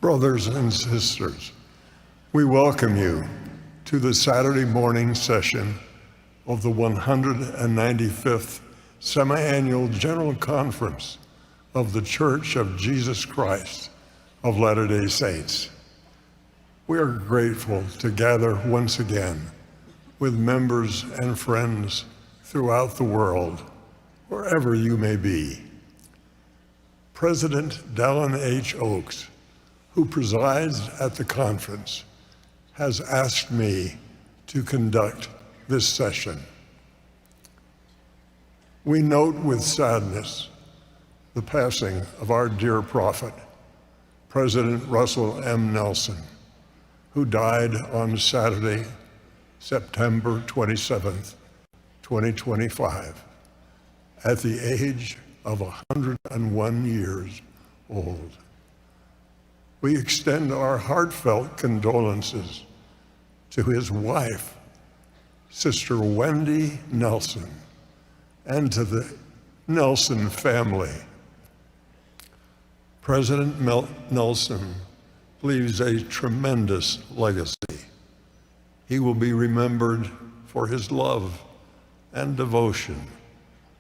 Brothers and sisters, we welcome you to the Saturday morning session of the 195th Semi-Annual General Conference of the Church of Jesus Christ of Latter-day Saints. We are grateful to gather once again with members and friends throughout the world, wherever you may be. President Dallin H. Oaks, who presides at the conference, has asked me to conduct this session. We note with sadness the passing of our dear prophet, President Russell M. Nelson, who died on Saturday, September 27th, 2025, at the age of 101 years old. We extend our heartfelt condolences to his wife, Sister Wendy Nelson, and to the Nelson family. President Nelson leaves a tremendous legacy. He will be remembered for his love and devotion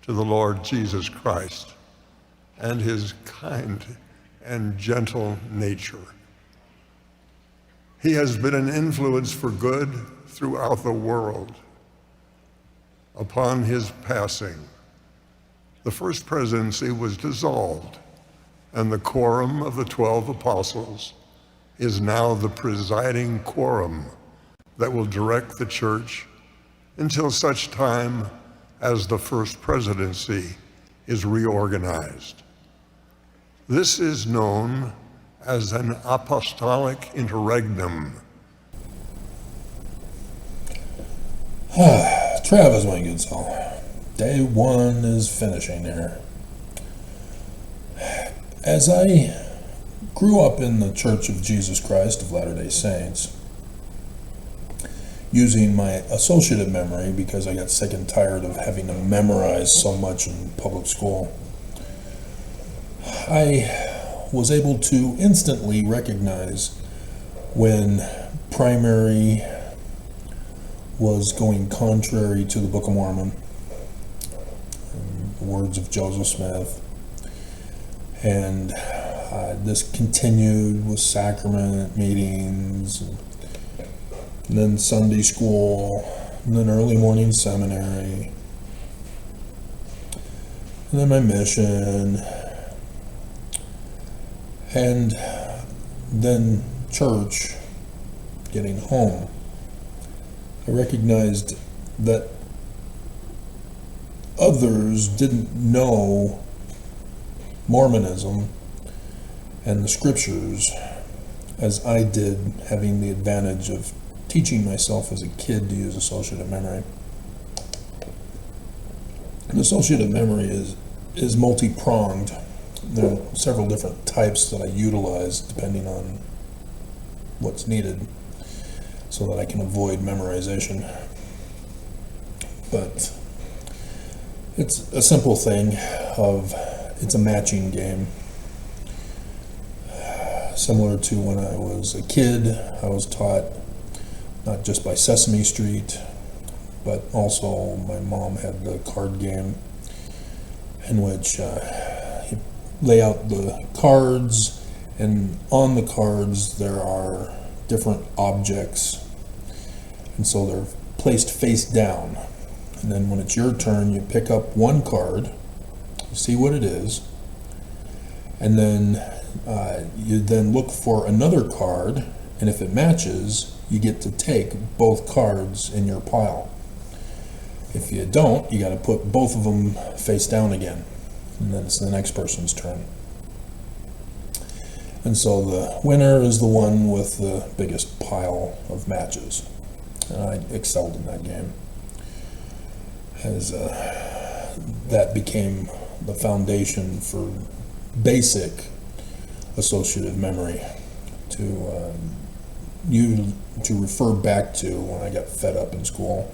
to the Lord Jesus Christ and his kind and gentle nature. He has been an influence for good throughout the world. Upon his passing, the first presidency was dissolved, and the quorum of the 12 apostles is now the presiding quorum that will direct the church until such time as the first presidency is reorganized. This is known as an apostolic interregnum. Travis, my good soul. Day one is finishing here. As I grew up in the Church of Jesus Christ of Latter-day Saints, using my associative memory because I got sick and tired of having to memorize so much in public school, I was able to instantly recognize when primary was going contrary to the Book of Mormon, the words of Joseph Smith, and this continued with sacrament meetings, and then Sunday school, and then early morning seminary, and then my mission, and then church, getting home. I recognized that others didn't know Mormonism and the scriptures as I did, having the advantage of teaching myself as a kid to use associative memory. And associative memory is multi-pronged. There are several different types that I utilize depending on what's needed so that I can avoid memorization. But it's a simple thing it's a matching game. Similar to when I was a kid, I was taught not just by Sesame Street, but also my mom had the card game in which you lay out the cards, and on the cards there are different objects, and so they're placed face down. And then when it's your turn, you pick up one card, you see what it is, and then you then look for another card, and if it matches, you get to take both cards in your pile. If you don't, you got to put both of them face down again, and then it's the next person's turn. And so the winner is the one with the biggest pile of matches. And I excelled in that game, as that became the foundation for basic associative memory to refer back to when I got fed up in school.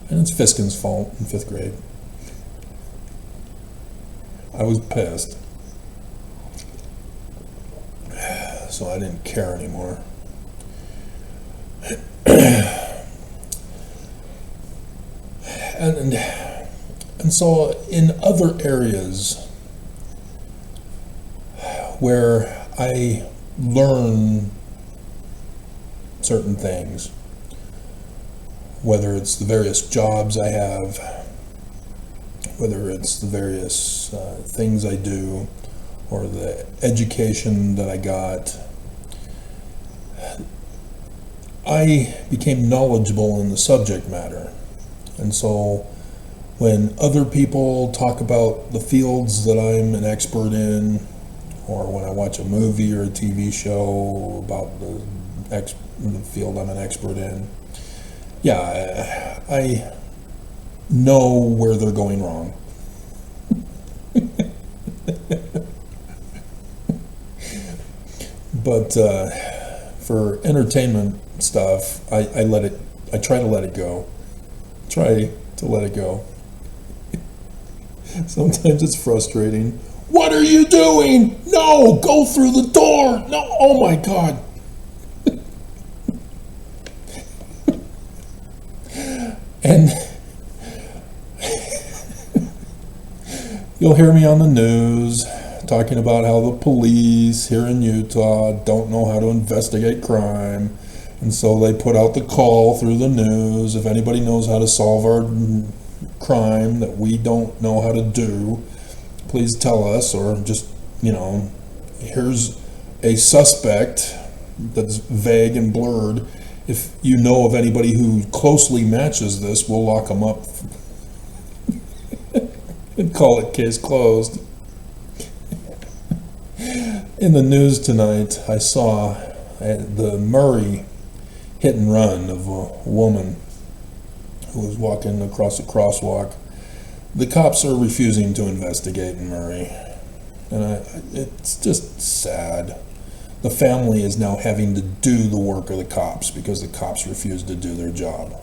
And it's Fiskin's fault in 5th grade. I was pissed. so I didn't care anymore. And so in other areas where I learn certain things, whether it's the various jobs I have, whether it's the various things I do, or the education that I got, I became knowledgeable in the subject matter. And so when other people talk about the fields that I'm an expert in, or when I watch a movie or a TV show about the field I'm an expert in, yeah, I know where they're going wrong. But for entertainment stuff, I try to let it go. Try to let it go. Sometimes it's frustrating. What are you doing? No, go through the door. No, oh my God. And you'll hear me on the news talking about how the police here in Utah don't know how to investigate crime. And so they put out the call through the news. If anybody knows how to solve our crime that we don't know how to do, please tell us, or just, here's a suspect that's vague and blurred. If you know of anybody who closely matches this, we'll lock them up and call it case closed. In the news tonight, I saw the Murray hit and run of a woman who was walking across a crosswalk. The cops are refusing to investigate in Murray, and it's just sad. The family is now having to do the work of the cops because the cops refuse to do their job.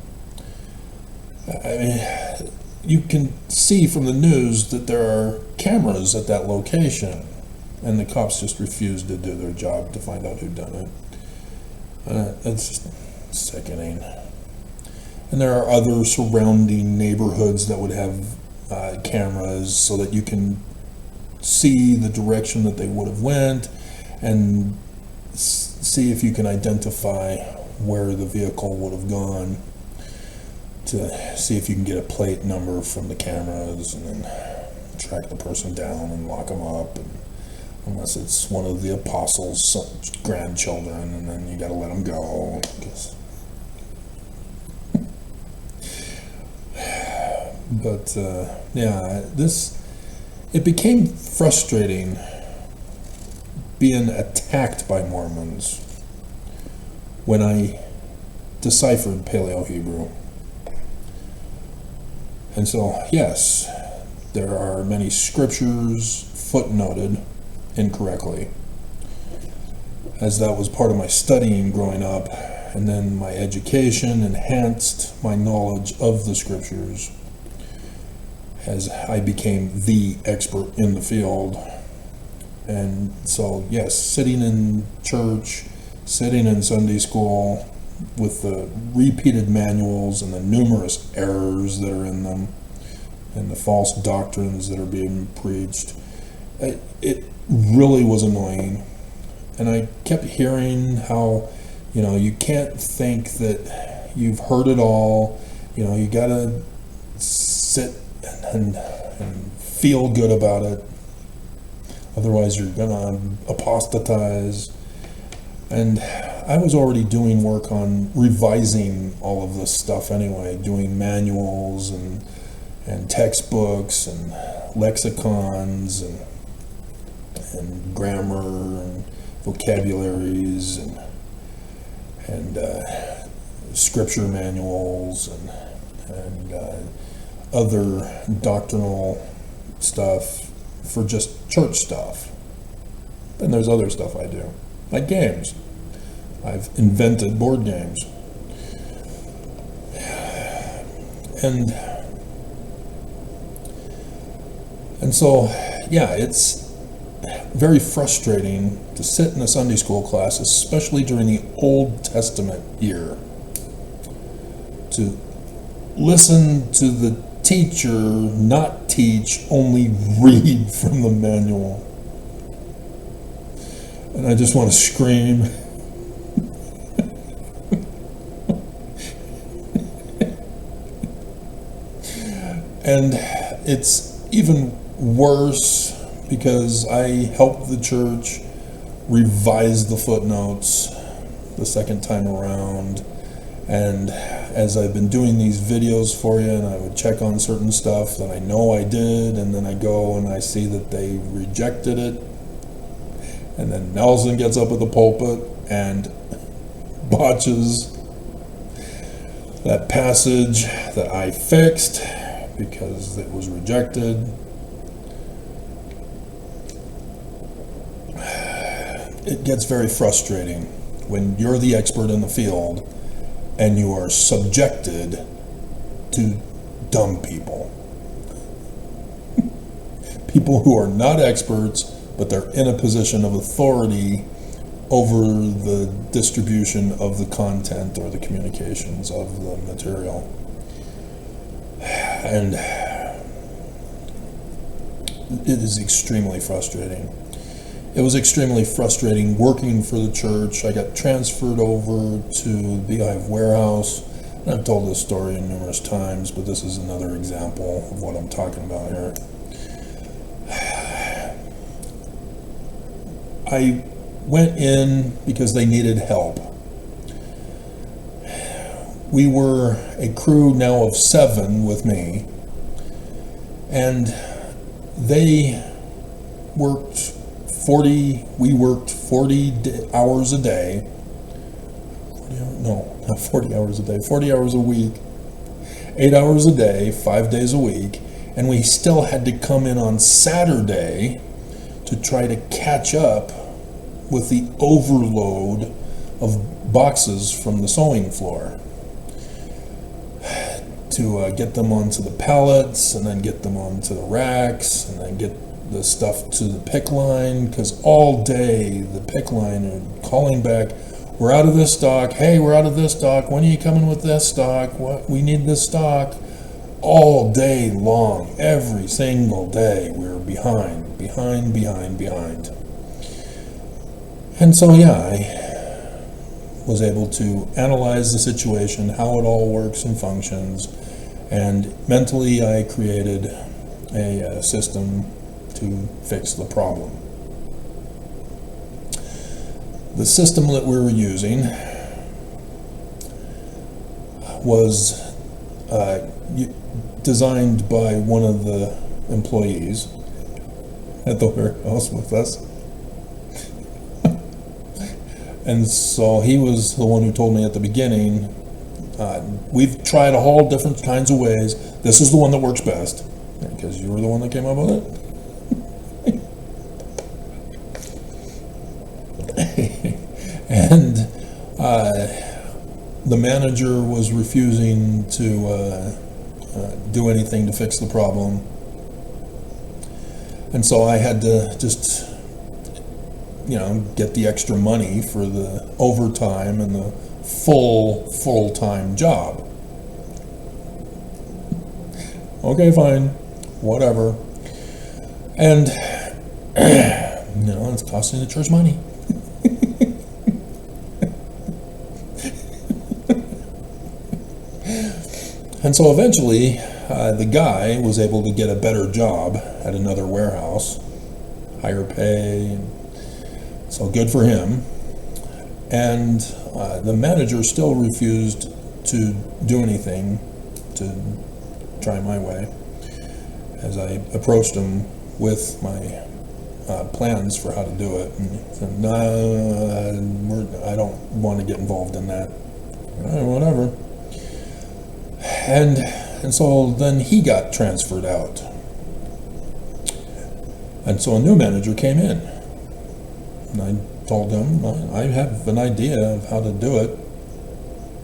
I mean, you can see from the news that there are cameras at that location, and the cops just refuse to do their job to find out who done it. It's just sickening. And there are other surrounding neighborhoods that would have cameras so that you can see the direction that they would have went and see if you can identify where the vehicle would have gone, to see if you can get a plate number from the cameras and then track the person down and lock them up, and unless it's one of the apostles' grandchildren, and then you got to let them go. But it became frustrating being attacked by Mormons when I deciphered Paleo-Hebrew. And so, yes, there are many scriptures footnoted incorrectly, as that was part of my studying growing up, and then my education enhanced my knowledge of the scriptures as I became the expert in the field. And so, yes, sitting in church, sitting in Sunday school with the repeated manuals and the numerous errors that are in them and the false doctrines that are being preached, it really was annoying. And I kept hearing how, you can't think that you've heard it all. You gotta sit and feel good about it. Otherwise you're gonna apostatize. And I was already doing work on revising all of this stuff anyway, doing manuals and textbooks and lexicons and grammar and vocabularies and scripture manuals and other doctrinal stuff for just church stuff. And there's other stuff I do, like games. I've invented board games. And so, yeah, it's very frustrating to sit in a Sunday school class, especially during the Old Testament year, to listen to the teacher not teach, only read from the manual. And I just want to scream. And it's even worse because I helped the church revise the footnotes the second time around. And as I've been doing these videos for you, and I would check on certain stuff that I know I did, and then I go and I see that they rejected it. And then Nelson gets up at the pulpit and botches that passage that I fixed because it was rejected. It gets very frustrating when you're the expert in the field and you are subjected to dumb people. People who are not experts, but they're in a position of authority over the distribution of the content or the communications of the material. And it is extremely frustrating. It was extremely frustrating working for the church. I got transferred over to the Beehive Warehouse. And I've told this story numerous times, but this is another example of what I'm talking about here. I went in because they needed help. We were a crew now of 7 with me, and they worked 40 hours a day. 40 hours a day, 40 hours a week, 8 hours a day, 5 days a week, and we still had to come in on Saturday to try to catch up with the overload of boxes from the sewing floor, to get them onto the pallets, and then get them onto the racks, and then get the stuff to the pick line, because all day the pick line are calling back, we're out of this stock, hey, we're out of this stock, when are you coming with this stock, what, we need this stock. All day long, every single day, we were behind. And so I was able to analyze the situation, how it all works and functions, and mentally I created a system to fix the problem. The system that we were using was designed by one of the employees at the warehouse with us. And so he was the one who told me at the beginning, we've tried a whole different kinds of ways. This is the one that works best, because you were the one that came up with it. And the manager was refusing to do anything to fix the problem. And so I had to just, get the extra money for the overtime and the full-time job. Okay, fine, whatever. And, it's costing the church money. And so eventually, the guy was able to get a better job at another warehouse, higher pay, and so good for him. And the manager still refused to do anything to try my way, as I approached him with my plans for how to do it. And he said, no, I don't want to get involved in that. Whatever. And so then he got transferred out. And so a new manager came in. And I told him, I have an idea of how to do it.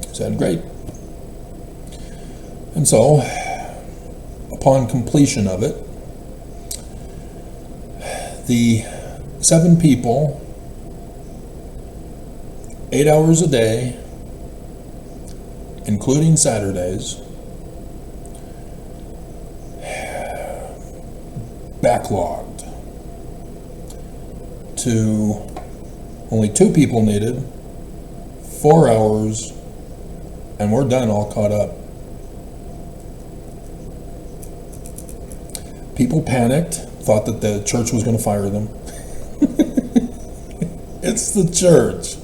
He said, great. And so, upon completion of it, the 7 people, 8 hours a day, including Saturdays, backlogged to only 2 people needed, 4 hours, and we're done, all caught up. People panicked, thought that the church was going to fire them. It's the church.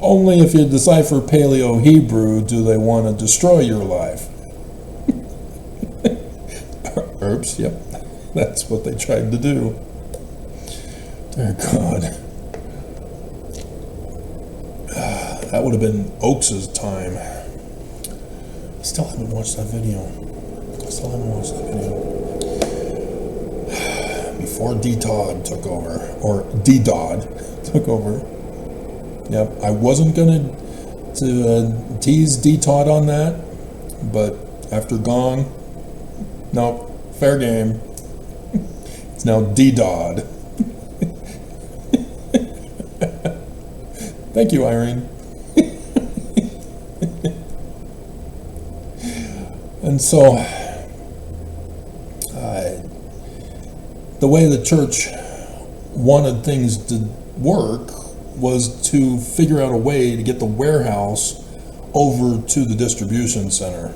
Only if you decipher Paleo-Hebrew do they want to destroy your life. Oops, yep. That's what they tried to do. Dear God. That would have been Oakes' time. I still haven't watched that video. Before D-Todd took over, or D-Dodd took over. Yep, I wasn't going to tease D-Todd on that, but after Gong, no, fair game. It's now D-Dodd. Thank you, Irene. And so, the way the church wanted things to work was to figure out a way to get the warehouse over to the distribution center.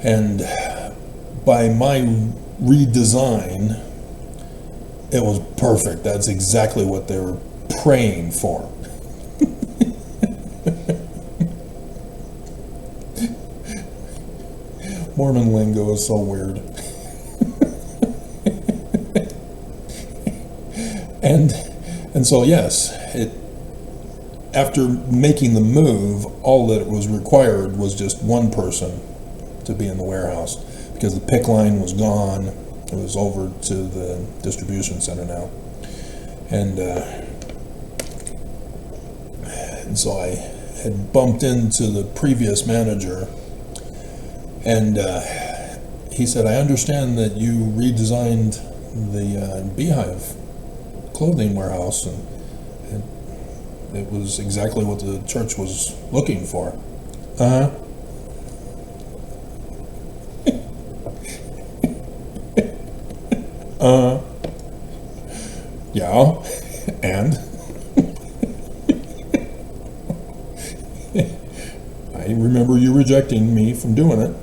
And by my redesign, it was perfect. That's exactly what they were praying for. Mormon lingo is so weird. And so yes, after making the move, all that was required was just one person to be in the warehouse, because the pick line was gone. It was over to the distribution center now. And so I had bumped into the previous manager, and he said, I understand that you redesigned the Beehive clothing warehouse, and it was exactly what the church was looking for. Yeah, and I remember you rejecting me from doing it.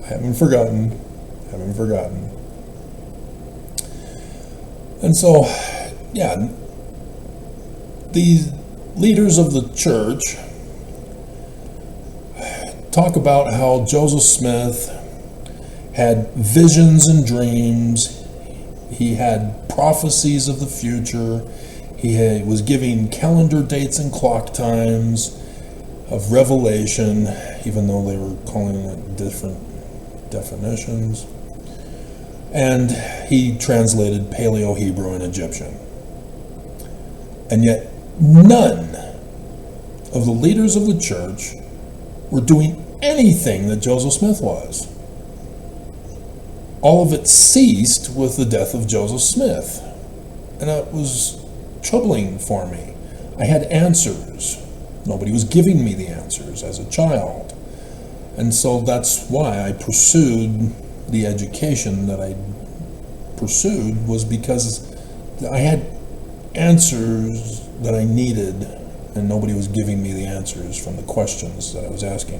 I haven't forgotten. And so, yeah, the leaders of the church talk about how Joseph Smith had visions and dreams. He had prophecies of the future. He was giving calendar dates and clock times of Revelation, even though they were calling it different definitions. And he translated Paleo-Hebrew and Egyptian. And yet none of the leaders of the church were doing anything that Joseph Smith was. All of it ceased with the death of Joseph Smith. And that was troubling for me. I had answers. Nobody was giving me the answers as a child. And so that's why I pursued the education that I pursued, was because I had answers that I needed, and nobody was giving me the answers from the questions that I was asking.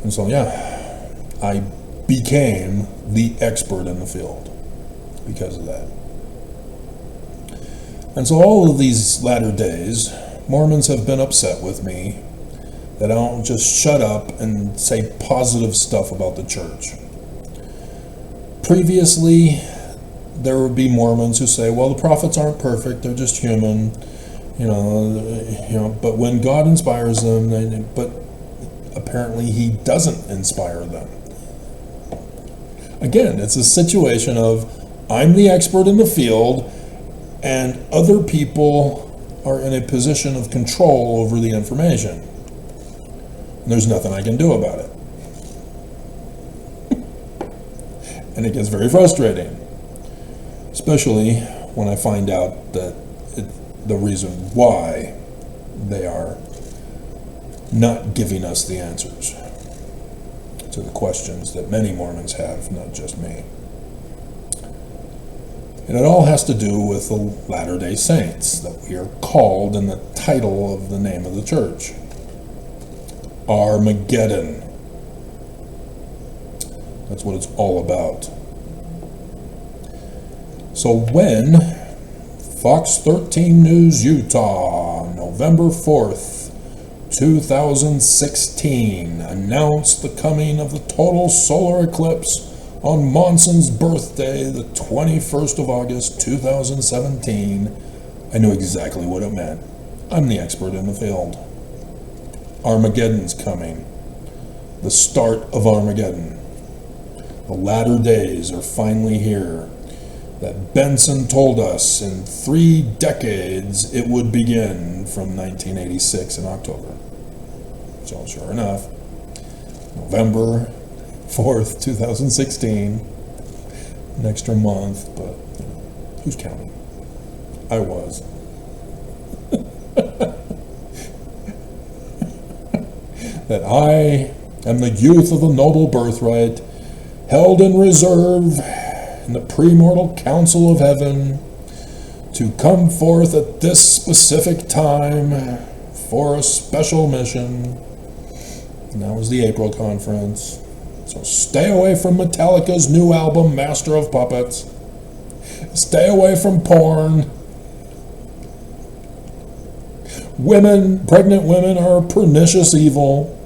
And so, yeah, I became the expert in the field because of that. And so all of these latter days, Mormons have been upset with me that I don't just shut up and say positive stuff about the church. Previously, there would be Mormons who say, well, the prophets aren't perfect, they're just human, but when God inspires them, but apparently he doesn't inspire them. Again, it's a situation of, I'm the expert in the field, and other people are in a position of control over the information. And there's nothing I can do about it. And it gets very frustrating, especially when I find out that the reason why they are not giving us the answers to the questions that many Mormons have, not just me. And it all has to do with the Latter-day Saints that we are called in the title of the name of the church. Armageddon. That's what it's all about. So when Fox 13 News Utah, November 4th, 2016, announced the coming of the total solar eclipse on Monson's birthday, the 21st of August, 2017, I knew exactly what it meant. I'm the expert in the field. Armageddon's coming. The start of Armageddon. The latter days are finally here. That Benson told us in 3 decades it would begin from 1986 in October. So sure enough, November 4th, 2016, an extra month, but who's counting? I was. That I am the youth of the noble birthright, held in reserve in the premortal council of heaven, to come forth at this specific time for a special mission. And that was the April conference. So stay away from Metallica's new album, Master of Puppets. Stay away from porn. Pregnant women are a pernicious evil.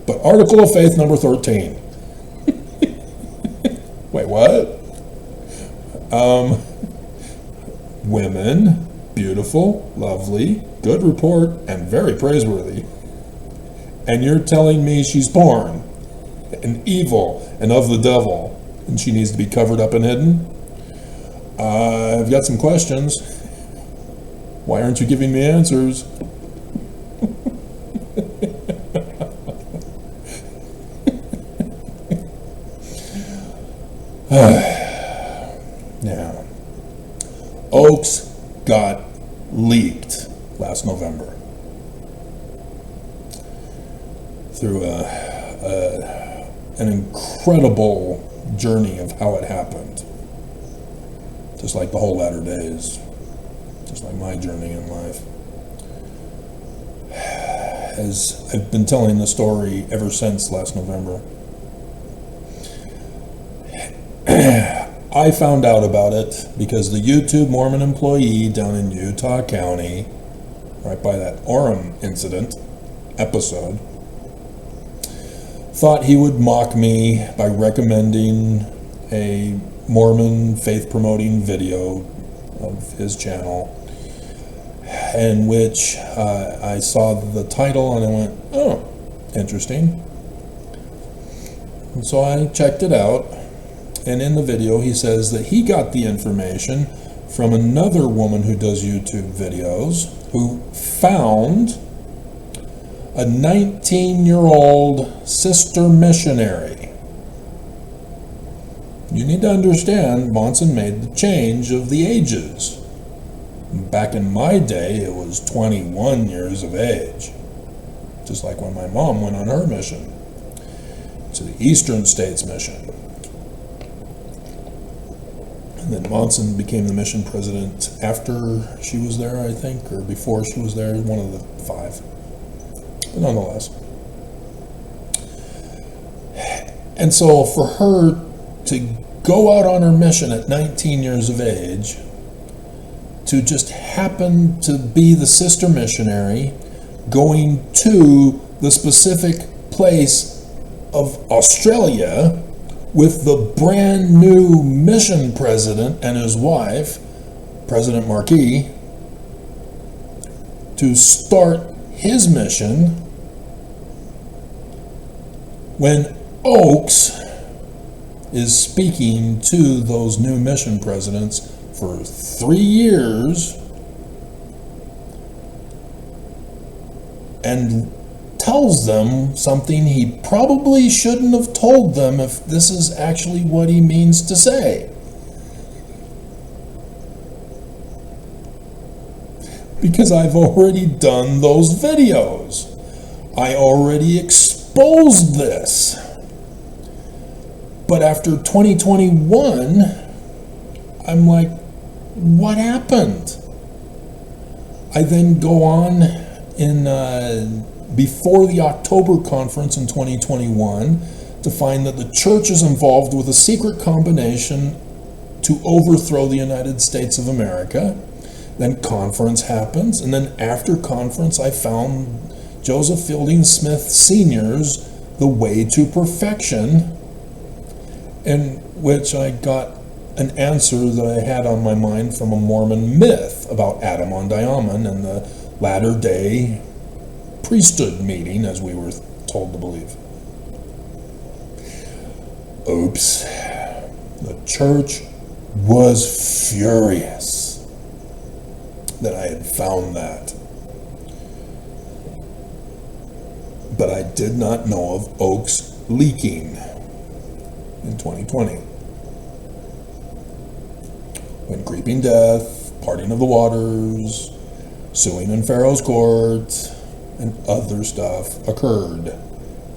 But Article of Faith number 13. Wait, what? Women, beautiful, lovely, good report, and very praiseworthy. And you're telling me she's porn, and evil, and of the devil, and she needs to be covered up and hidden? I've got some questions. Why aren't you giving me answers? Now, Oaks got leaked last November through an incredible journey of how it happened. Just like the whole latter days, just like my journey in life. As I've been telling the story ever since last November, I found out about it because the YouTube Mormon employee down in Utah County, right by that Orem incident episode, thought he would mock me by recommending a Mormon faith-promoting video of his channel, in which I saw the title and I went, oh, interesting. And so I checked it out. And in the video, he says that he got the information from another woman who does YouTube videos, who found a 19-year-old sister missionary. You need to understand, Monson made the change of the ages. Back in my day, it was 21 years of age, just like when my mom went on her mission to the Eastern States Mission. And then Monson became the mission president after she was there, I think, or before she was there, one of the 5. But nonetheless. And so for her to go out on her mission at 19 years of age, to just happen to be the sister missionary going to the specific place of Australia with the brand new mission president and his wife, President Marquis, to start his mission, when Oaks is speaking to those new mission presidents for 3 years and tells them something he probably shouldn't have told them if this is actually what he means to say. Because I've already done those videos. I already exposed this. But after 2021, I'm like, what happened? I then go on in before the October conference in 2021 to find that the church is involved with a secret combination to overthrow the United States of America. Then conference happens, and then after conference I found Joseph Fielding Smith Sr.'s The Way to Perfection, in which I got an answer that I had on my mind from a Mormon myth about Adam on Diamond and the latter-day priesthood meeting, as we were told to believe. Oops. The church was furious that I had found that. But I did not know of Oaks leaking in 2020. When Creeping Death, Parting of the Waters, Suing in Pharaoh's Court, and other stuff occurred,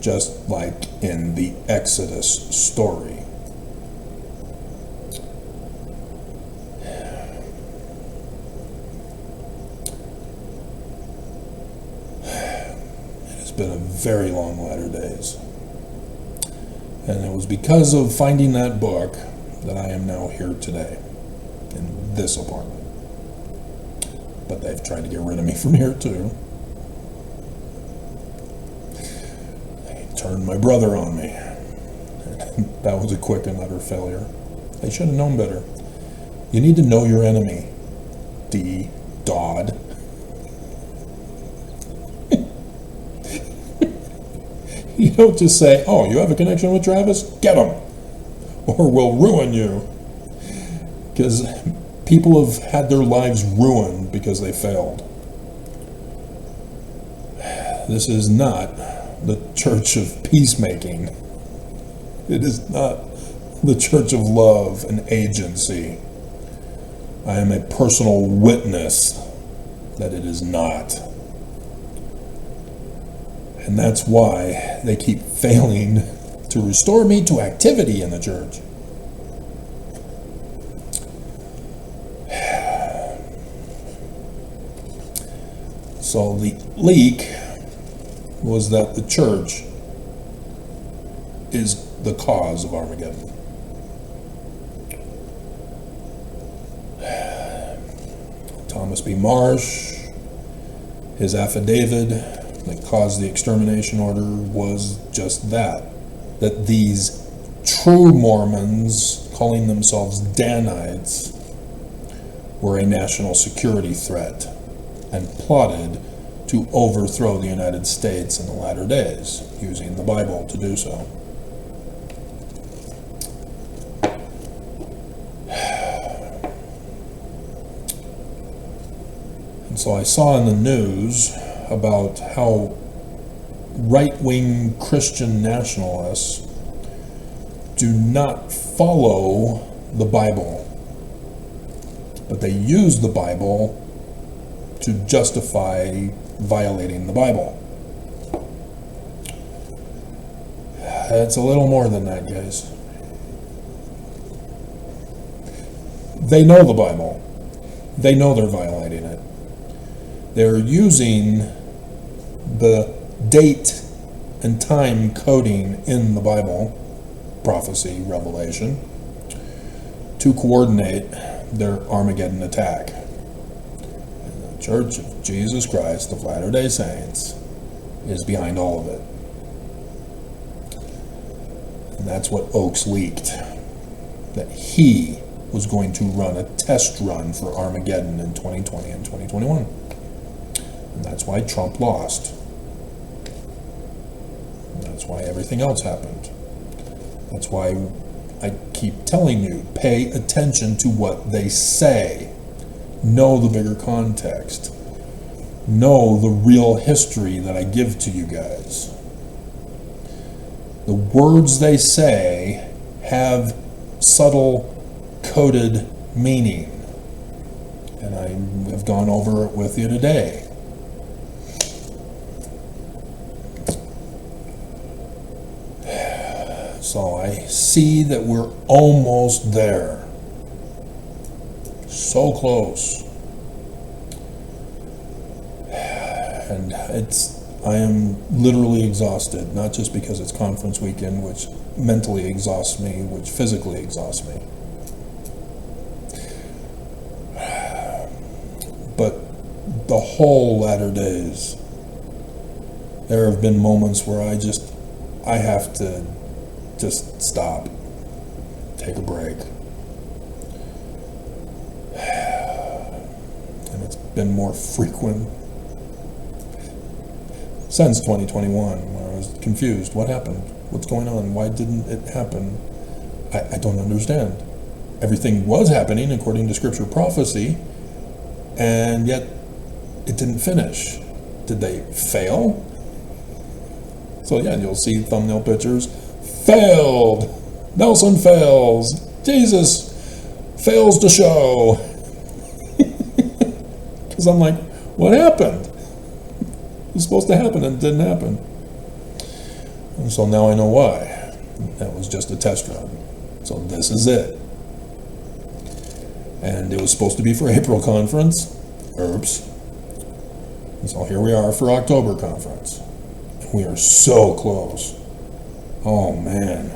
just like in the Exodus story. Been a very long latter days, and it was because of finding that book that I am now here today in this apartment. But they've tried to get rid of me from here too. They turned my brother on me. That was a quick and utter failure. They should have known better. You need to know your enemy, D. Dodd. You don't just say, oh, you have a connection with Travis? Get him, or we'll ruin you. Because people have had their lives ruined because they failed. This is not the church of peacemaking. It is not the church of love and agency. I am a personal witness that it is not. And that's why they keep failing to restore me to activity in the church. So the leak was that the church is the cause of Armageddon. Thomas B. Marsh, his affidavit that caused the extermination order was just that these true Mormons, calling themselves Danites, were a national security threat and plotted to overthrow the United States in the latter days, using the Bible to do so. And so I saw in the news about how right-wing Christian nationalists do not follow the Bible, but they use the Bible to justify violating the Bible. It's a little more than that, guys. They know the Bible. They know they're violating it. They're using the date and time coding in the Bible, prophecy, revelation, to coordinate their Armageddon attack. And the Church of Jesus Christ of Latter-day Saints is behind all of it. And that's what Oaks leaked, that he was going to run a test run for Armageddon in 2020 and 2021. And that's why Trump lost. And that's why everything else happened. That's why I keep telling you, pay attention to what they say. Know the bigger context. know the real history that I give to you guys. The words they say have subtle coded meaning, and I have gone over it with you today. So I see that we're almost there. So close. And I am literally exhausted, not just because it's conference weekend, which mentally exhausts me, which physically exhausts me. But the whole latter days, there have been moments where I have to just stop, take a break. And it's been more frequent since 2021, where I was confused. What happened? What's going on? Why didn't it happen? I don't understand. Everything was happening according to scripture prophecy, and yet it didn't finish. Did they fail? So yeah, you'll see thumbnail pictures. Failed! Nelson fails! Jesus fails to show! Because I'm like, what happened? It was supposed to happen and it didn't happen. And so now I know why. That was just a test run. So this is it. And it was supposed to be for April conference. Oops. And so here we are for October conference. We are so close. Oh man.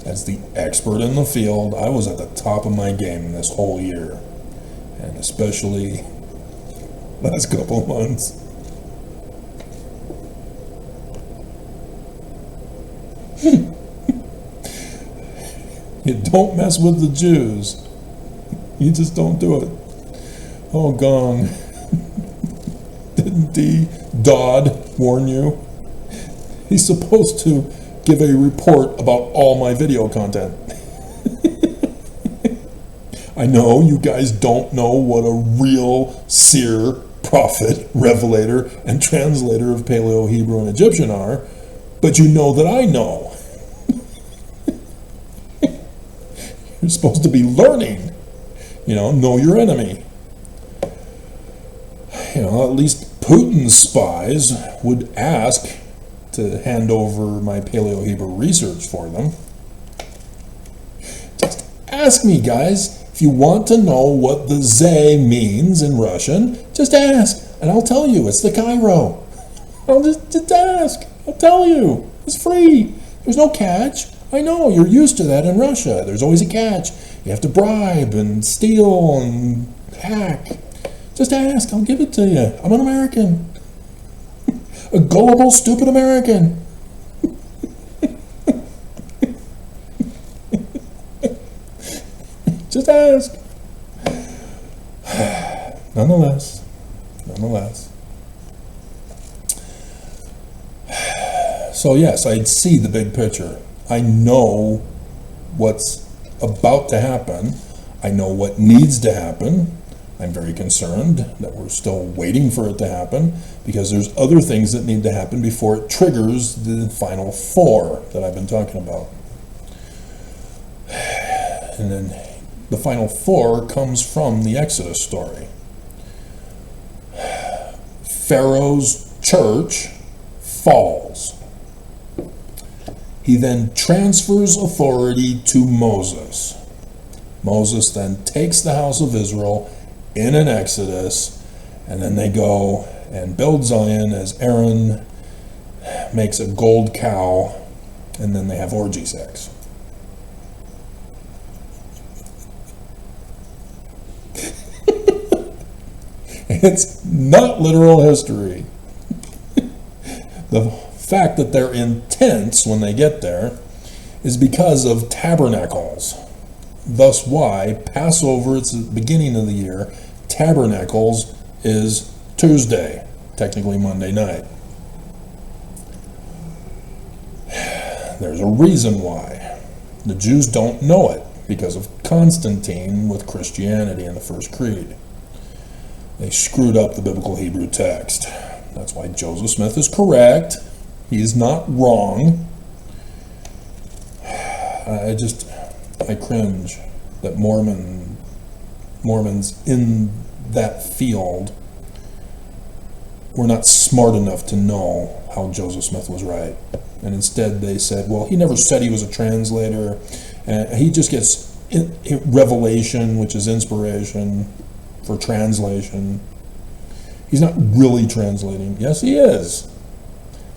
As the expert in the field, I was at the top of my game this whole year. And especially last couple months. You don't mess with the Jews. You just don't do it. Oh, gong. Didn't Dodd warn you? He's supposed to give a report about all my video content. I know you guys don't know what a real seer, prophet, revelator, and translator of Paleo, Hebrew, and Egyptian are, but you know that I know. You're supposed to be learning. Know your enemy. At least Putin's spies would ask to hand over my Paleo Hebrew research for them. Just ask me, guys. If you want to know what the Zay means in Russian, just ask, and I'll tell you. It's the Cairo. I'll just ask. I'll tell you. It's free. There's no catch. I know, you're used to that in Russia. There's always a catch. You have to bribe and steal and hack. Just ask, I'll give it to you. I'm an American. A gullible, stupid American. Just ask. Nonetheless. So yes, I see the big picture. I know what's about to happen. I know what needs to happen. I'm very concerned that we're still waiting for it to happen because there's other things that need to happen before it triggers the final four that I've been talking about. And then the final four comes from the Exodus story. Pharaoh's church falls. He then transfers authority to Moses. Moses then takes the house of Israel in an exodus, and then they go and build Zion as Aaron makes a gold cow, and then they have orgy sex. It's not literal history. The fact that they're in tents when they get there is because of tabernacles. Thus why Passover, it's the beginning of the year, Tabernacles is Tuesday, technically Monday night. There's a reason why. The Jews don't know it because of Constantine with Christianity in the First Creed. They screwed up the biblical Hebrew text. That's why Joseph Smith is correct. He is not wrong. I cringe that Mormons in that field were not smart enough to know how Joseph Smith was right. And instead they said, well, he never said he was a translator. And he just gets revelation, which is inspiration for translation. He's not really translating. Yes, he is.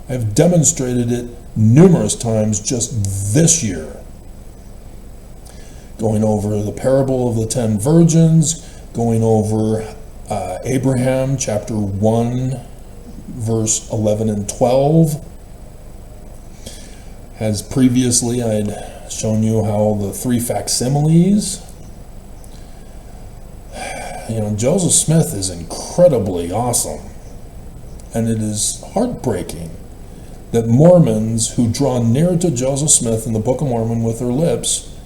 I've demonstrated it numerous times just this year. Going over the parable of the 10 virgins, going over Abraham chapter 1, verse 11 and 12. As previously I'd shown you how the 3 facsimiles. Joseph Smith is incredibly awesome. And it is heartbreaking that Mormons who draw near to Joseph Smith in the Book of Mormon with their lips,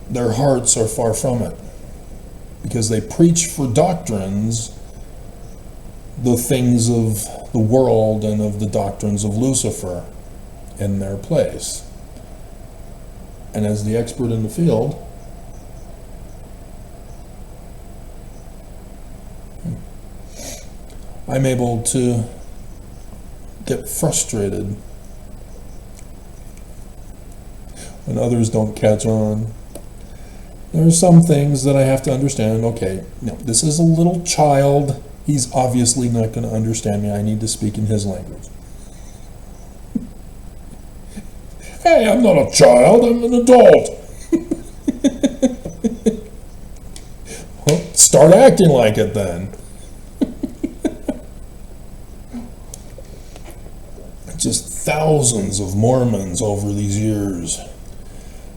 their hearts are far from it. Because they preach for doctrines the things of the world and of the doctrines of Lucifer in their place. And as the expert in the field, I'm able to get frustrated when others don't catch on. There are some things that I have to understand. Okay, no, this is a little child. He's obviously not going to understand me. I need to speak in his language. Hey, I'm not a child. I'm an adult. Well, start acting like it then. Just thousands of Mormons over these years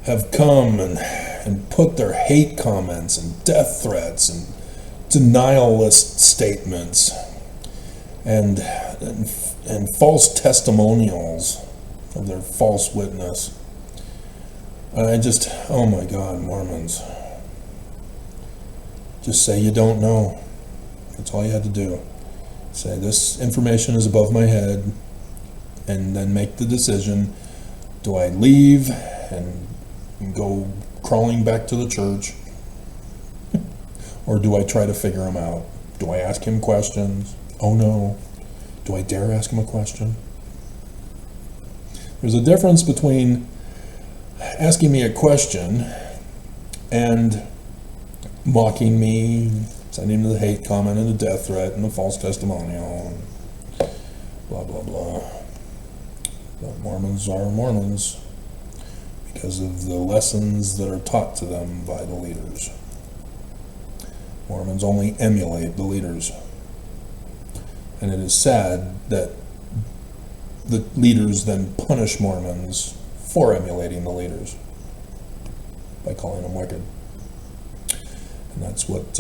have come and put their hate comments and death threats and denialist statements and false testimonials of their false witness. Oh my God, Mormons. Just say you don't know. That's all you had to do. Say this information is above my head, and then make the decision. Do I leave and go crawling back to the church? Or do I try to figure him out? Do I ask him questions? Oh no. Do I dare ask him a question? There's a difference between asking me a question and mocking me, sending me the hate comment and the death threat and the false testimonial, and blah, blah, blah. But Mormons are Mormons because of the lessons that are taught to them by the leaders. Mormons only emulate the leaders. And it is sad that the leaders then punish Mormons for emulating the leaders by calling them wicked. And that's what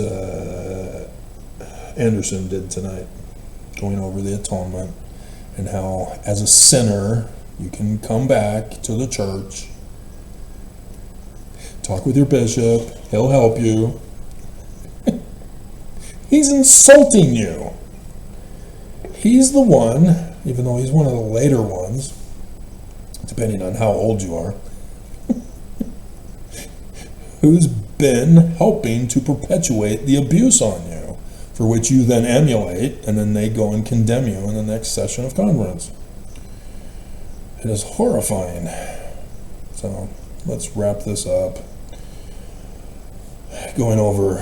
Anderson did tonight, going over the atonement and how as a sinner you can come back to the church, talk with your bishop, he'll help you. He's insulting you. He's the one, even though he's one of the later ones, depending on how old you are, who's been helping to perpetuate the abuse on you, for which you then emulate, and then they go and condemn you in the next session of conference. It is horrifying. So let's wrap this up. Going over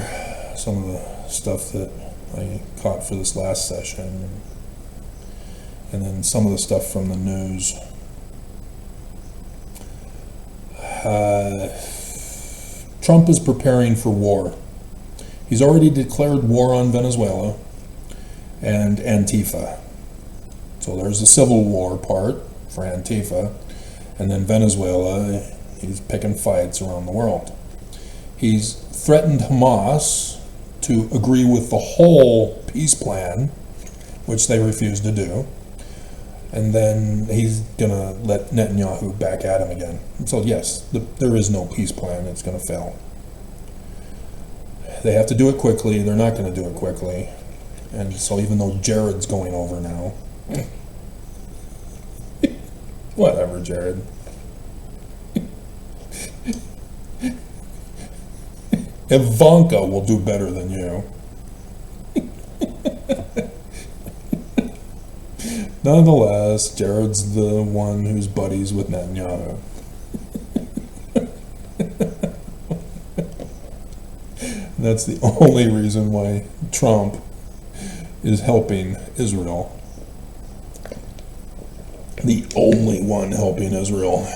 some of the stuff that I caught for this last session, and then some of the stuff from the news. Trump is preparing for war. He's already declared war on Venezuela and Antifa. So there's the civil war part for Antifa, and then Venezuela, he's picking fights around the world. He's threatened Hamas to agree with the whole peace plan, which they refuse to do. And then he's going to let Netanyahu back at him again. So yes, there is no peace plan. It's going to fail. they have to do it quickly. They're not going to do it quickly. And so even though Jared's going over now, whatever, Jared. Ivanka will do better than you. Nonetheless, Jared's the one who's buddies with Netanyahu. That's the only reason why Trump is helping Israel. The only one helping Israel.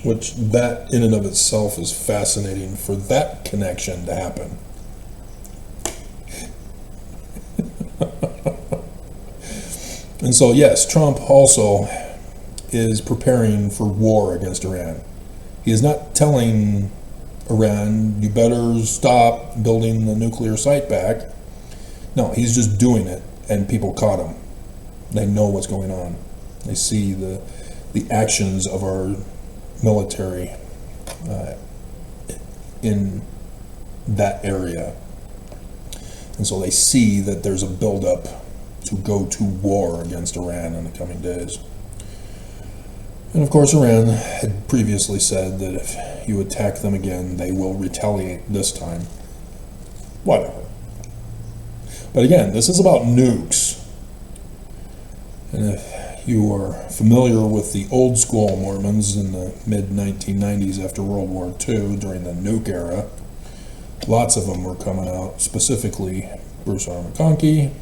Which that in and of itself is fascinating for that connection to happen. And so yes, Trump also is preparing for war against Iran. He is not telling Iran, you better stop building the nuclear site back. No, he's just doing it, and people caught him. They know what's going on. They see the actions of our military in that area. And so they see that there's a buildup to go to war against Iran in the coming days. And of course, Iran had previously said that if you attack them again, they will retaliate this time. Whatever. But again, this is about nukes. And if you are familiar with the old school Mormons in the mid-1990s after World War II, during the nuke era, lots of them were coming out, specifically Bruce R. McConkie,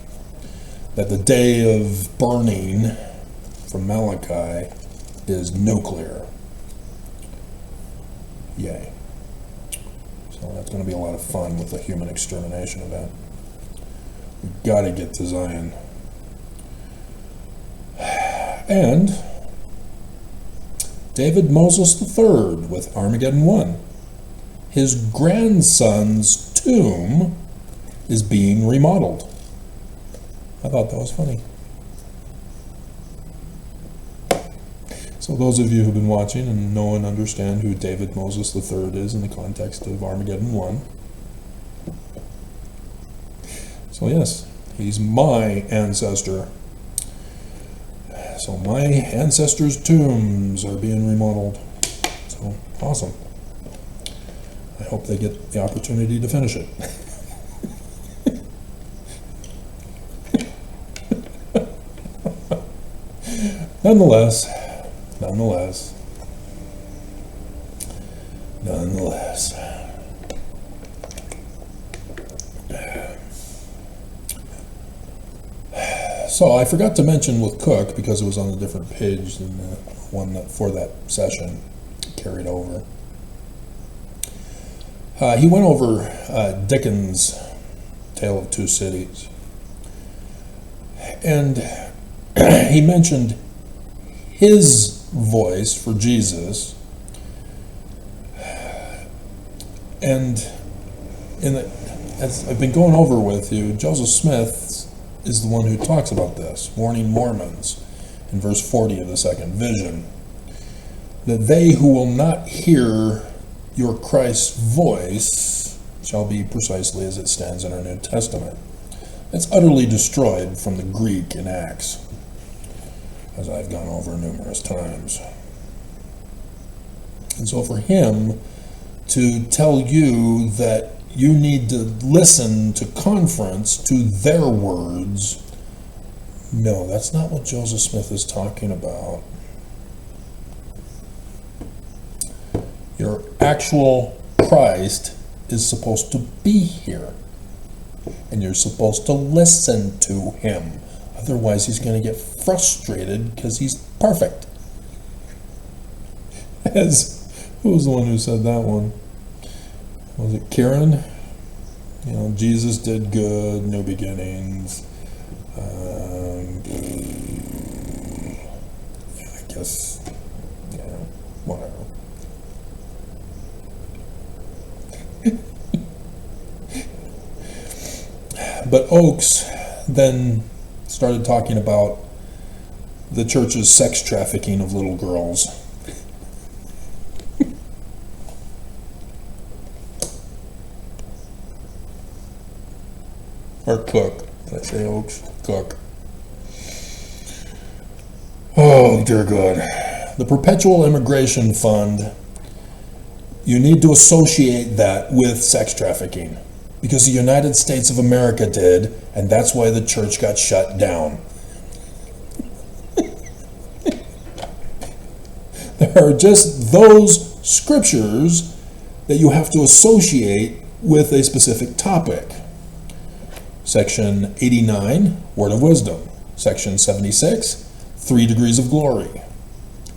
that the day of burning from Malachi is nuclear. Yay. So that's going to be a lot of fun with the human extermination event. We've got to get to Zion. And David Moses III with Armageddon 1. His grandson's tomb is being remodeled. I thought that was funny. So those of you who've been watching and know and understand who David Moses III is in the context of Armageddon 1. So yes, he's my ancestor. So my ancestors' tombs are being remodeled. So awesome. I hope they get the opportunity to finish it. Nonetheless. So I forgot to mention with Cook, because it was on a different page than the one that for that session carried over. He went over Dickens' Tale of Two Cities. And he mentioned his voice for Jesus, and as I've been going over with you, Joseph Smith is the one who talks about this, warning Mormons in verse 40 of the second vision, that they who will not hear your Christ's voice shall be precisely as it stands in our New Testament. It's utterly destroyed from the Greek in Acts, as I've gone over numerous times. And so for him to tell you that you need to listen to conference to their words, no, that's not what Joseph Smith is talking about. Your actual Christ is supposed to be here, and you're supposed to listen to him. Otherwise, he's going to get frustrated because he's perfect. Who was the one who said that one? Was it Karen? You know, Jesus did good, new beginnings. I guess, whatever. But Oakes then started talking about the church's sex trafficking of little girls. Or Cook. Did I say Oaks? Cook. Oh, dear God. The Perpetual Immigration Fund, you need to associate that with sex trafficking. Because the United States of America did, and that's why the church got shut down. There are just those scriptures that you have to associate with a specific topic. Section 89, Word of Wisdom. Section 76, 3 Degrees of Glory.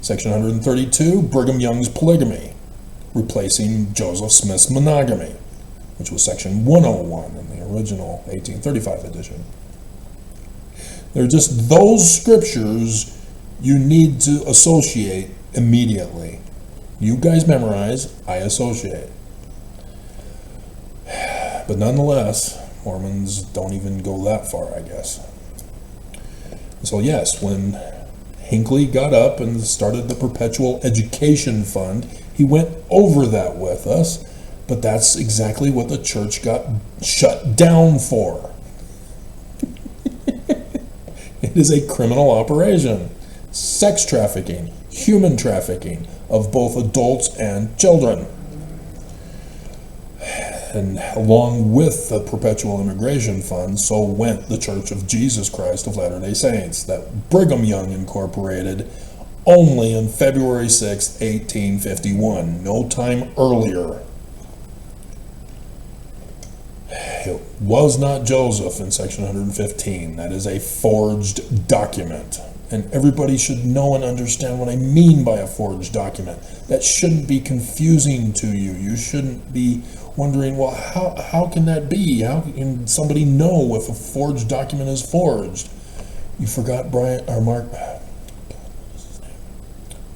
Section 132, Brigham Young's polygamy, replacing Joseph Smith's monogamy, which was section 101 in the original 1835 edition. They're just those scriptures you need to associate immediately. You guys memorize, I associate. But nonetheless, Mormons don't even go that far, I guess. So yes, when Hinckley got up and started the Perpetual Education Fund, he went over that with us, but that's exactly what the church got shut down for. It is a criminal operation. Sex trafficking, human trafficking of both adults and children. And along with the Perpetual Immigration Fund, so went the Church of Jesus Christ of Latter-day Saints, that Brigham Young incorporated only on February 6, 1851, no time earlier. It was not Joseph in section 115. That is a forged document. And everybody should know and understand what I mean by a forged document. That shouldn't be confusing to you. You shouldn't be wondering, well, how can that be? How can somebody know if a forged document is forged? You forgot Mark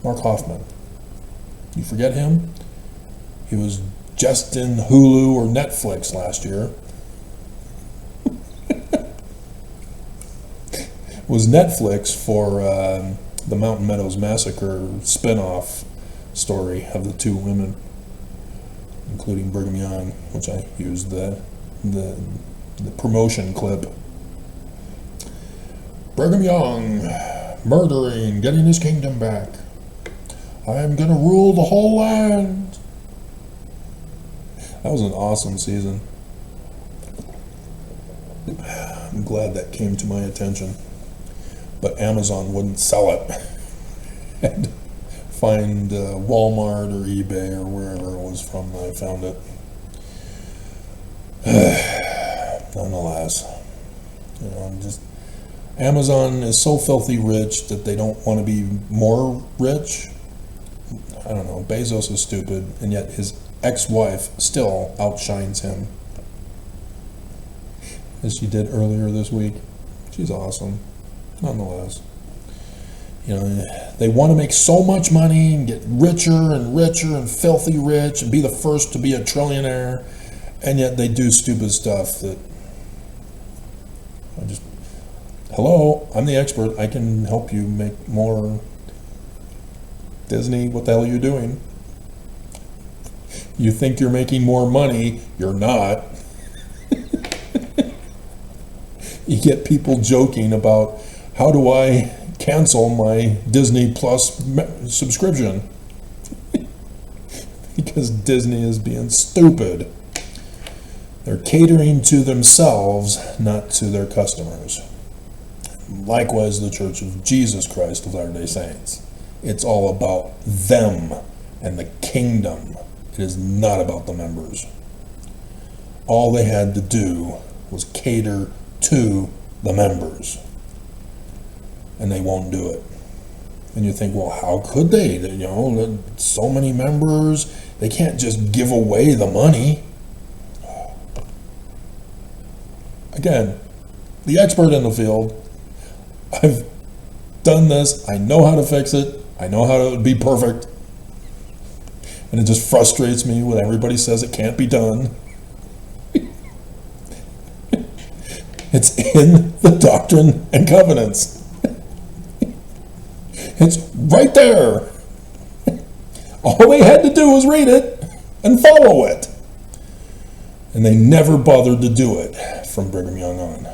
Hoffman. You forget him? He was just in Hulu or Netflix last year. Was Netflix for the Mountain Meadows Massacre spin-off story of the two women, including Brigham Young, which I used the promotion clip. Brigham Young murdering, getting his kingdom back. I'm gonna rule the whole land. That was an awesome season. I'm glad that came to my attention. But Amazon wouldn't sell it. Had to find Walmart or eBay or wherever it was from that I found it. Nonetheless, just Amazon is so filthy rich that they don't want to be more rich. I don't know, Bezos is stupid, and yet his ex-wife still outshines him. As she did earlier this week. She's awesome. Nonetheless, they want to make so much money and get richer and richer and filthy rich and be the first to be a trillionaire, and yet they do stupid stuff that hello, I'm the expert, I can help you make more. Disney, what the hell are you doing? You think you're making more money, you're not. You get people joking about, how do I cancel my Disney Plus subscription? Because Disney is being stupid. They're catering to themselves, not to their customers. Likewise, the Church of Jesus Christ of Latter-day Saints. It's all about them and the kingdom. It is not about the members. All they had to do was cater to the members. And they won't do it. And you think, well, how could they? So many members, they can't just give away the money. Again, the expert in the field. I've done this. I know how to fix it. I know how to be perfect. And it just frustrates me when everybody says it can't be done. It's in the Doctrine and Covenants. It's right there. All they had to do was read it and follow it. And they never bothered to do it from Brigham Young on.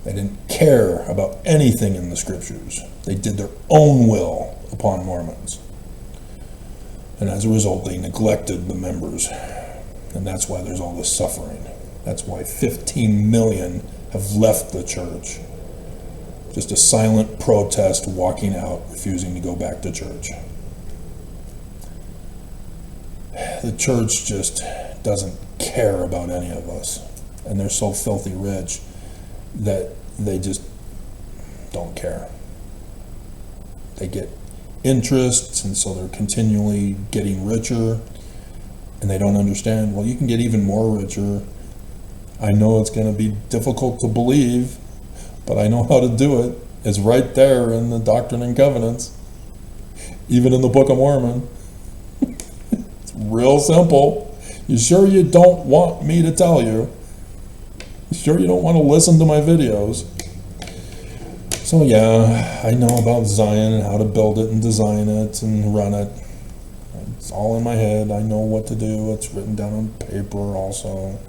They didn't care about anything in the scriptures. They did their own will upon Mormons. And as a result, they neglected the members. And that's why there's all this suffering. That's why 15 million have left the church. Just a silent protest, walking out, refusing to go back to church. The church just doesn't care about any of us. And they're so filthy rich that they just don't care. They get interests, and so they're continually getting richer, and they don't understand, well, you can get even more richer. I know it's going to be difficult to believe, but I know how to do it. It's right there in the Doctrine and Covenants, even in the Book of Mormon. It's real simple. You sure you don't want me to tell you? You sure you don't want to listen to my videos? So yeah, I know about Zion and how to build it and design it and run it. It's all in my head. I know what to do. It's written down on paper also.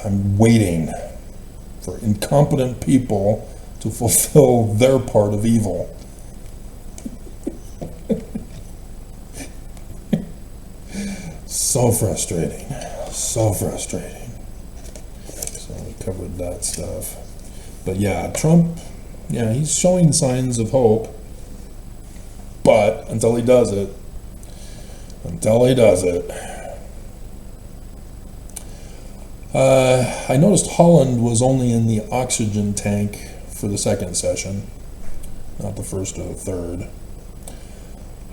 I'm waiting for incompetent people to fulfill their part of evil. So frustrating. So frustrating. So we covered that stuff. But yeah, Trump, yeah, he's showing signs of hope. But until he does it, I noticed Holland was only in the oxygen tank for the second session, not the first or the third.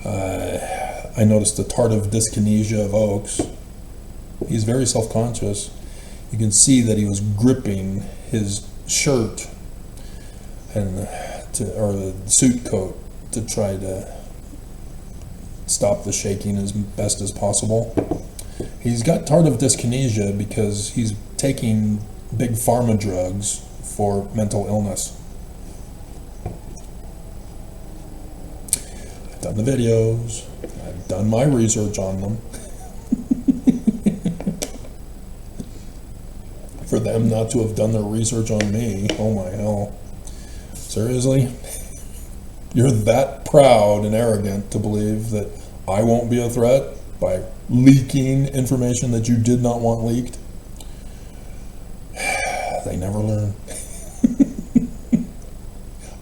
I noticed the tardive dyskinesia of Oakes. He's very self-conscious. You can see that he was gripping his shirt and or the suit coat to try to stop the shaking as best as possible. He's got tardive dyskinesia because he's taking big pharma drugs for mental illness. I've done the videos. I've done my research on them. For them not to have done their research on me, oh my hell. Seriously? You're that proud and arrogant to believe that I won't be a threat by leaking information that you did not want leaked? They never learn.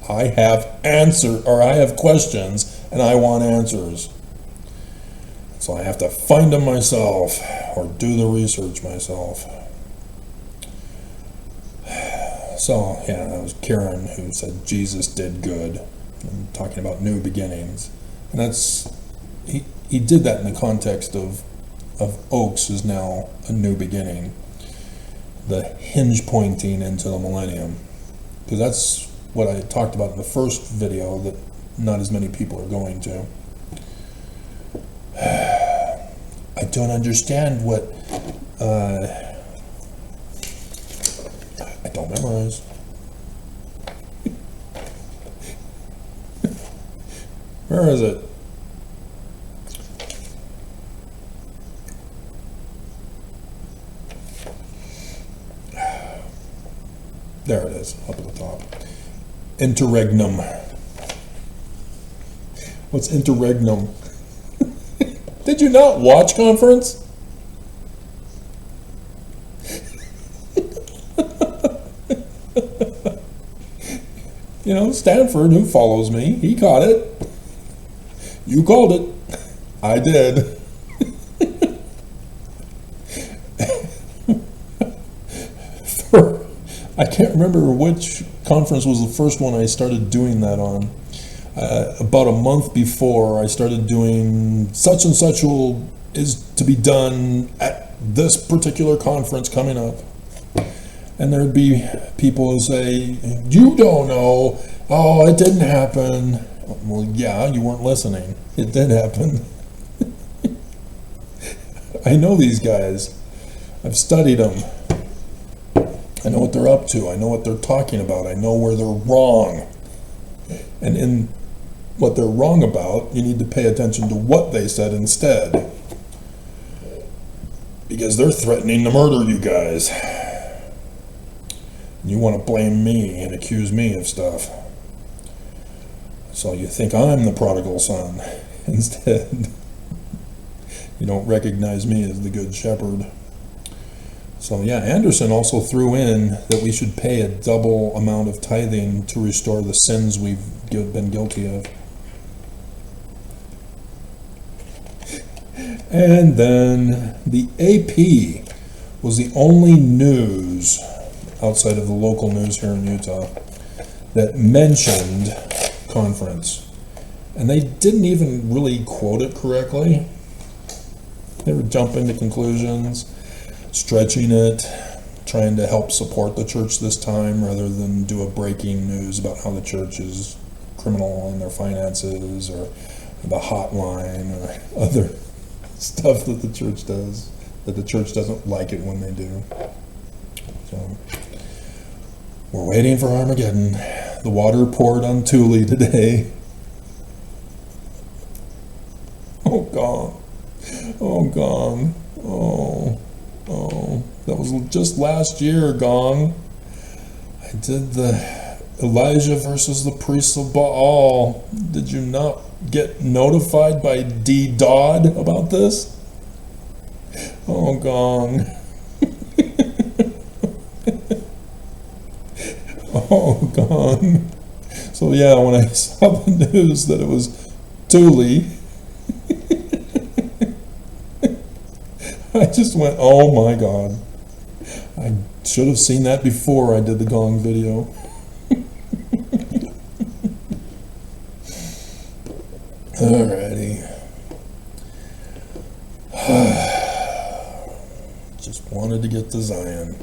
I have questions and I want answers. So I have to find them myself or do the research myself. So, yeah, that was Karen who said Jesus did good. I'm talking about new beginnings. And that's, he did that in the context of Oakes is now a new beginning. The hinge pointing into the millennium. Because that's what I talked about in the first video that not as many people are going to. I don't understand what, I don't memorize. Where is it? There it is, up at the top. Interregnum. What's interregnum? Did you not watch conference? You know, Stanford, who follows me, he caught it. You called it. I did. I can't remember which conference was the first one I started doing that on. About a month before, I started doing such and such is to be done at this particular conference coming up. And there'd be people who say, you don't know, oh, it didn't happen. Well, yeah, you weren't listening. It did happen. I know these guys. I've studied them. I know what they're up to. I know what they're talking about. I know where they're wrong. And in what they're wrong about, you need to pay attention to what they said instead. because they're threatening to murder you guys. You want to blame me and accuse me of stuff. So you think I'm the prodigal son. Instead, you don't recognize me as the good shepherd. So yeah, Anderson also threw in that we should pay a double amount of tithing to restore the sins we've been guilty of. And then the AP was the only news outside of the local news here in Utah that mentioned conference. And they didn't even really quote it correctly. They were jumping to conclusions, stretching it, trying to help support the church this time rather than do a breaking news about how the church is criminal in their finances or the hotline or other stuff that the church does, that the church doesn't like it when they do. So we're waiting for Armageddon. The water poured on Thule today. Oh, God. Oh, Gong. Oh, that was just last year, Gong. I did the Elijah versus the priests of Baal. Did you not get notified by D. Dodd about this? Oh, Gong. Oh, Gong. So yeah, when I saw the news that it was Thule, I just went, oh my God. I should have seen that before I did the Gong video. Alrighty. Just wanted to get to Zion.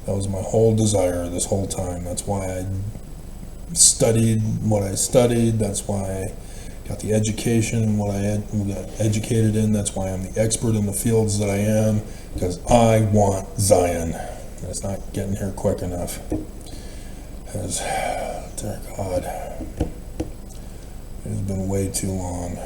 That was my whole desire this whole time. That's why I studied what I studied. That's why I got the education and what I got educated in. That's why I'm the expert in the fields that I am, because I want Zion. It's not getting here quick enough. Because, dear God, it has been way too long.